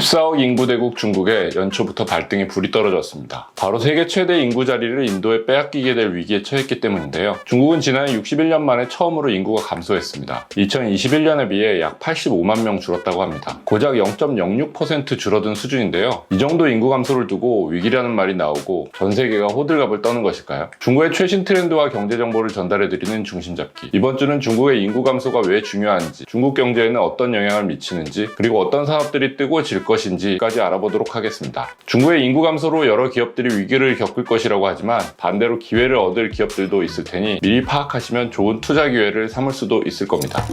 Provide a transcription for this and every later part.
14억 인구 대국 중국에 연초부터 발등에 불이 떨어졌습니다. 바로 세계 최대 인구 자리를 인도에 빼앗기게 될 위기에 처했기 때문인데요. 중국은 지난해 61년 만에 처음으로 인구가 감소했습니다. 2021년에 비해 약 85만 명 줄었다고 합니다. 고작 0.06% 줄어든 수준인데요. 이 정도 인구 감소를 두고 위기라는 말이 나오고 전 세계가 호들갑을 떠는 것일까요? 중국의 최신 트렌드와 경제 정보를 전달해드리는 중심잡기. 이번 주는 중국의 인구 감소가 왜 중요한지, 중국 경제에는 어떤 영향을 미치는지, 그리고 어떤 산업들이 뜨고 질 것인지까지 알아보도록 하겠습니다. 중국의 인구 감소로 여러 기업들이 위기를 겪을 것이라고 하지만 반대로 기회를 얻을 기업들도 있을 테니 미리 파악하시면 좋은 투자 기회를 삼을 수도 있을 겁니다.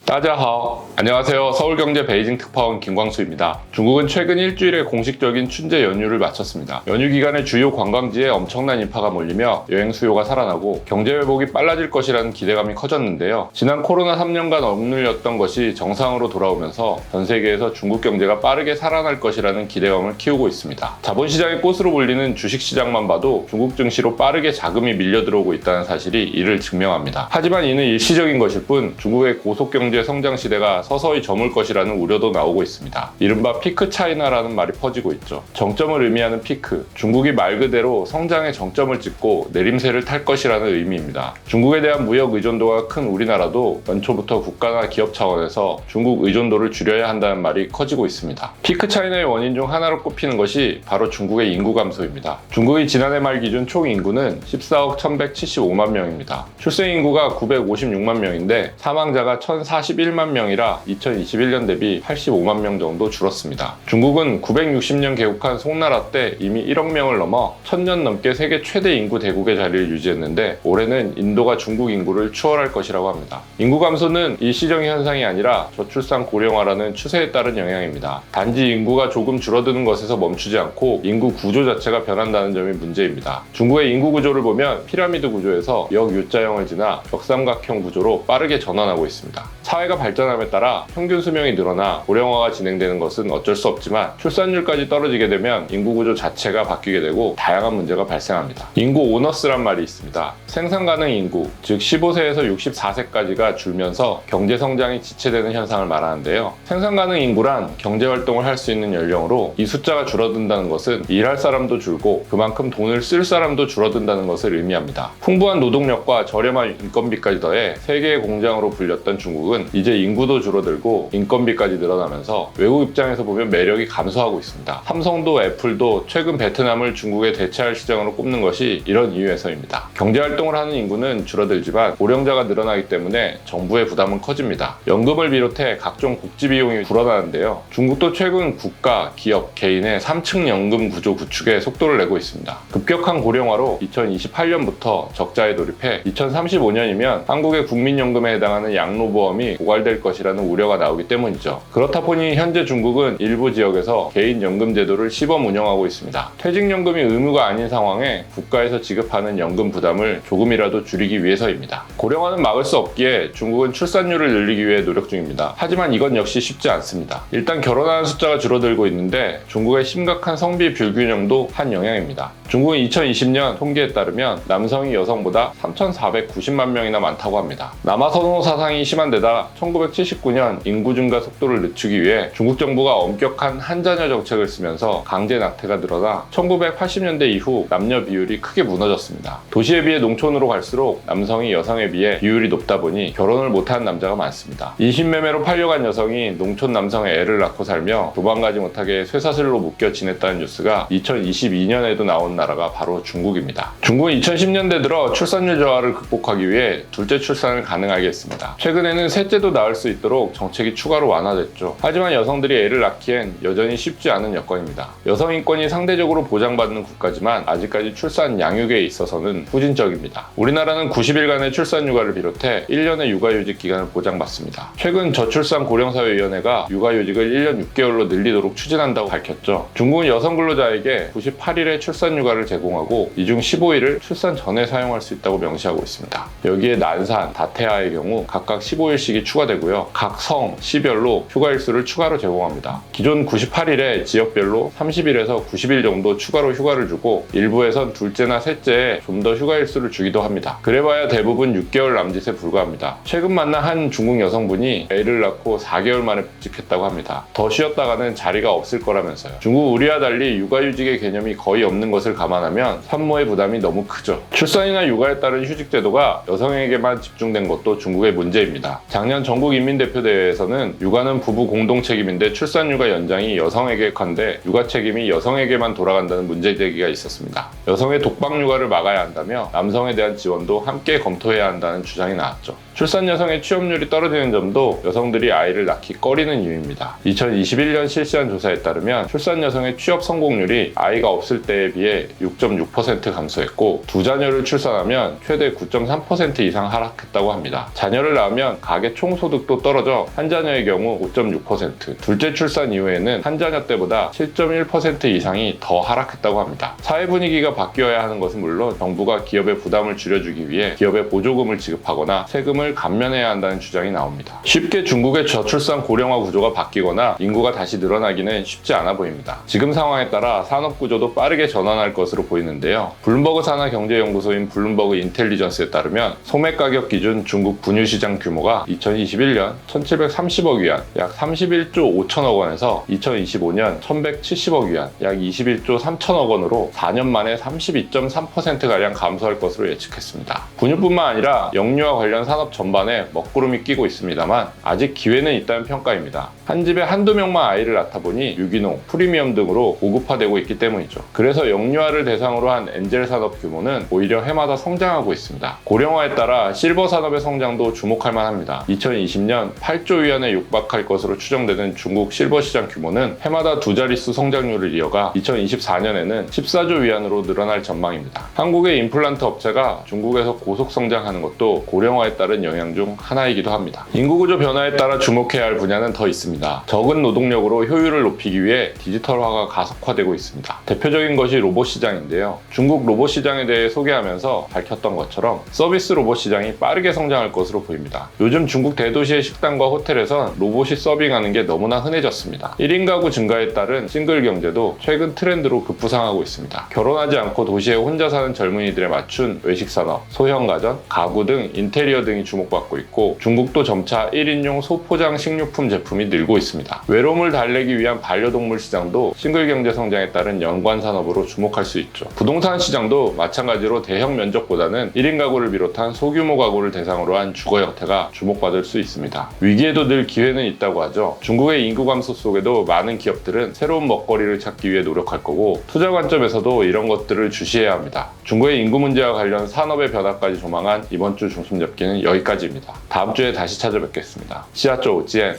따자하오. 안녕하세요. 서울경제 베이징 특파원 김광수입니다. 중국은 최근 일주일의 공식적인 춘제 연휴를 마쳤습니다. 연휴 기간에 주요 관광지에 엄청난 인파가 몰리며 여행 수요가 살아나고 경제 회복이 빨라질 것이라는 기대감이 커졌는데요. 지난 코로나 3년간 억눌렸던 것이 정상으로 돌아오면서 전 세계에서 중국 경제가 빠르게 살아날 것이라는 기대감을 키우고 있습니다. 자본시장의 꽃으로 불리는 주식시장만 봐도 중국 증시로 빠르게 자금이 밀려 들어오고 있다는 사실이 이를 증명합니다. 하지만 이는 일시적인 것일 뿐 중국의 고속경제 성장 시대가 서서히 저물 것이라는 우려도 나오고 있습니다. 이른바 피크 차이나라는 말이 퍼지고 있죠. 정점을 의미하는 피크, 중국이 말 그대로 성장의 정점을 찍고 내림세를 탈 것이라는 의미입니다. 중국에 대한 무역 의존도가 큰 우리나라도 연초부터 국가나 기업 차원에서 중국 의존도를 줄여야 한다는 말이 커지고 있습니다. 피크 차이나의 원인 중 하나로 꼽히는 것이 바로 중국의 인구 감소입니다. 중국의 지난해 말 기준 총 인구는 14억 1175만 명입니다. 출생 인구가 956만 명인데 사망자가 1041만 명이라 2021년 대비 85만 명 정도 줄었습니다. 중국은 960년 개국한 송나라 때 이미 1억 명을 넘어 1000년 넘게 세계 최대 인구 대국의 자리를 유지했는데 올해는 인도가 중국 인구를 추월할 것이라고 합니다. 인구 감소는 일시적인 현상이 아니라 저출산 고령화라는 추세에 따른 영향입니다. 단지 인구가 조금 줄어드는 것에서 멈추지 않고 인구 구조 자체가 변한다는 점이 문제입니다. 중국의 인구 구조를 보면 피라미드 구조에서 역U자형을 지나 벽삼각형 구조로 빠르게 전환하고 있습니다. 사회가 발전함에 따라 평균 수명이 늘어나 고령화가 진행되는 것은 어쩔 수 없지만 출산율까지 떨어지게 되면 인구 구조 자체가 바뀌게 되고 다양한 문제가 발생합니다. 인구 오너스란 말이 있습니다. 생산 가능 인구, 즉 15세에서 64세까지가 줄면서 경제 성장이 지체되는 현상을 말하는데요. 생산 가능 인구란 경제 활동을 할 수 있는 연령으로 이 숫자가 줄어든다는 것은 일할 사람도 줄고 그만큼 돈을 쓸 사람도 줄어든다는 것을 의미합니다. 풍부한 노동력과 저렴한 인건비까지 더해 세계의 공장으로 불렸던 중국은 이제 인구도 줄어들고 인건비까지 늘어나면서 외국 입장에서 보면 매력이 감소하고 있습니다. 삼성도 애플도 최근 베트남을 중국에 대체할 시장으로 꼽는 것이 이런 이유에서입니다. 경제활동을 하는 인구는 줄어들지만 고령자가 늘어나기 때문에 정부의 부담은 커집니다. 연금을 비롯해 각종 복지 비용이 불어나는데요. 중국도 최근 국가, 기업, 개인의 3층 연금 구조 구축에 속도를 내고 있습니다. 급격한 고령화로 2028년부터 적자에 돌입해 2035년이면 한국의 국민연금에 해당하는 양로보험이 고갈될 것이라는 우려가 나오기 때문이죠. 그렇다 보니 현재 중국은 일부 지역에서 개인연금 제도를 시범 운영하고 있습니다. 퇴직연금이 의무가 아닌 상황에 국가에서 지급하는 연금 부담을 조금이라도 줄이기 위해서입니다. 고령화는 막을 수 없기에 중국은 출산율을 늘리기 위해 노력 중입니다. 하지만 이건 역시 쉽지 않습니다. 일단 결혼하는 숫자가 줄어들고 있는데 중국의 심각한 성비 불균형도 한 영향입니다. 중국은 2020년 통계에 따르면 남성이 여성보다 3,490만 명이나 많다고 합니다. 남아선호 사상이 심한 데다 1979년 인구 증가 속도를 늦추기 위해 중국 정부가 엄격한 한자녀 정책을 쓰면서 강제 낙태가 늘어나 1980년대 이후 남녀 비율이 크게 무너졌습니다. 도시에 비해 농촌으로 갈수록 남성이 여성에 비해 비율이 높다 보니 결혼을 못하는 남자가 많습니다. 인신매매로 팔려간 여성이 농촌 남성의 애를 낳고 살며 도망가지 못하게 쇠사슬로 묶여 지냈다는 뉴스가 2022년에도 나온 나라가 바로 중국입니다. 중국은 2010년대 들어 출산율 저하를 극복하기 위해 둘째 출산을 가능하게 했습니다. 최근에는 셋째도 낳을 수 있도록 정책이 추가로 완화됐죠. 하지만 여성들이 애를 낳기엔 여전히 쉽지 않은 여건입니다. 여성 인권이 상대적으로 보장받는 국가지만 아직까지 출산 양육에 있어서는 후진적입니다. 우리나라는 90일간의 출산 휴가를 비롯해 1년의 육아휴직 기간을 보장받습니다. 최근 저출산 고령사회위원회가 육아휴직을 1년 6개월로 늘리도록 추진한다고 밝혔죠. 중국은 여성 근로자에게 98일의 출산 육아를 제공하고 이 중 15일을 출산 전에 사용할 수 있다고 명시하고 있습니다. 여기에 난산, 다태아의 경우 각각 15일씩이 추가되고요. 각 성, 시별로 휴가일수를 추가로 제공합니다. 기존 98일에 지역별로 30일에서 90일 정도 추가로 휴가를 주고 일부에선 둘째나 셋째에 좀 더 휴가일수를 주기도 합니다. 그래봐야 대부분 6개월 남짓에 불과합니다. 최근 만난 한 중국 여성분이 애를 낳고 4개월 만에 복직했다고 합니다. 더 쉬었다가는 자리가 없을 거라면서요. 중국 우리와 달리 육아휴직의 개념이 거의 없는 것을 감안하면 산모의 부담이 너무 크죠. 출산이나 육아에 따른 휴직 제도가 여성에게만 집중된 것도 중국의 문제입니다. 작년 전국인민대표대회에서는 육아는 부부 공동 책임인데 출산 육아 연장이 여성에게 간데 육아 책임이 여성에게만 돌아간다는 문제 제기가 있었습니다. 여성의 독박 육아를 막아야 한다며 남성에 대한 지원도 함께 검토해야 한다는 주장이 나왔죠. 출산 여성의 취업률이 떨어지는 점도 여성들이 아이를 낳기 꺼리는 이유입니다. 2021년 실시한 조사에 따르면 출산 여성의 취업 성공률이 아이가 없을 때에 비해 6.6% 감소했고 두 자녀를 출산하면 최대 9.3% 이상 하락했다고 합니다. 자녀를 낳으면 가계 총소득도 떨어져 한 자녀의 경우 5.6%, 둘째 출산 이후에는 한 자녀 때보다 7.1% 이상이 더 하락했다고 합니다. 사회 분위기가 바뀌어야 하는 것은 물론 정부가 기업의 부담을 줄여주기 위해 기업에 보조금을 지급하거나 세금을 감면해야 한다는 주장이 나옵니다. 쉽게 중국의 저출산 고령화 구조가 바뀌거나 인구가 다시 늘어나기는 쉽지 않아 보입니다. 지금 상황에 따라 산업 구조도 빠르게 전환할 것으로 보이는데요. 블룸버그 산하경제연구소인 블룸버그 인텔리전스에 따르면 소매 가격 기준 중국 분유 시장 규모가 2021년 1730억 위안, 약 31조 5천억 원에서 2025년 1170억 위안, 약 21조 3천억 원으로 4년 만에 32.3%가량 감소할 것으로 예측했습니다. 분유뿐만 아니라 영유아 관련 산업 전반에 먹구름이 끼고 있습니다만 아직 기회는 있다는 평가입니다. 한 집에 한두 명만 아이를 낳다 보니 유기농, 프리미엄 등으로 고급화되고 있기 때문이죠. 그래서 영유아를 대상으로 한 엔젤 산업 규모는 오히려 해마다 성장하고 있습니다. 고령화에 따라 실버 산업의 성장도 주목할 만합니다. 2020년 8조 위안에 육박할 것으로 추정되는 중국 실버 시장 규모는 해마다 두 자릿수 성장률을 이어가 2024년에는 14조 위안으로 늘어날 전망입니다. 한국의 임플란트 업체가 중국에서 고속 성장하는 것도 고령화에 따른 영향 중 하나이기도 합니다. 인구구조 변화에 따라 주목해야 할 분야는 더 있습니다. 적은 노동력으로 효율을 높이기 위해 디지털화가 가속화되고 있습니다. 대표적인 것이 로봇 시장인데요. 중국 로봇 시장에 대해 소개하면서 밝혔던 것처럼 서비스 로봇 시장이 빠르게 성장할 것으로 보입니다. 요즘 중국 대도시의 식당과 호텔에선 로봇이 서빙하는 게 너무나 흔해졌습니다. 1인 가구 증가에 따른 싱글 경제도 최근 트렌드로 급부상하고 있습니다. 결혼하지 않고 도시에 혼자 사는 젊은이들에 맞춘 외식 산업, 소형 가전, 가구 등 인테리어 등이 주목받고 있고 중국도 점차 1인용 소포장 식료품 제품이 늘고 있습니다. 외로움을 달래기 위한 반려동물 시장도 싱글 경제 성장에 따른 연관 산업으로 주목할 수 있죠. 부동산 시장도 마찬가지로 대형 면적보다는 1인 가구를 비롯한 소규모 가구를 대상으로 한 주거 형태가 주목받을 수 있습니다. 위기에도 늘 기회는 있다고 하죠. 중국의 인구 감소 속에도 많은 기업들은 새로운 먹거리를 찾기 위해 노력할 거고 투자 관점에서도 이런 것들을 주시해야 합니다. 중국의 인구 문제와 관련 산업의 변화까지 조망한 이번 주 중심 잡기는 여기까지입니다. 다음 주에 다시 찾아뵙겠습니다. 시아쪼 찌엔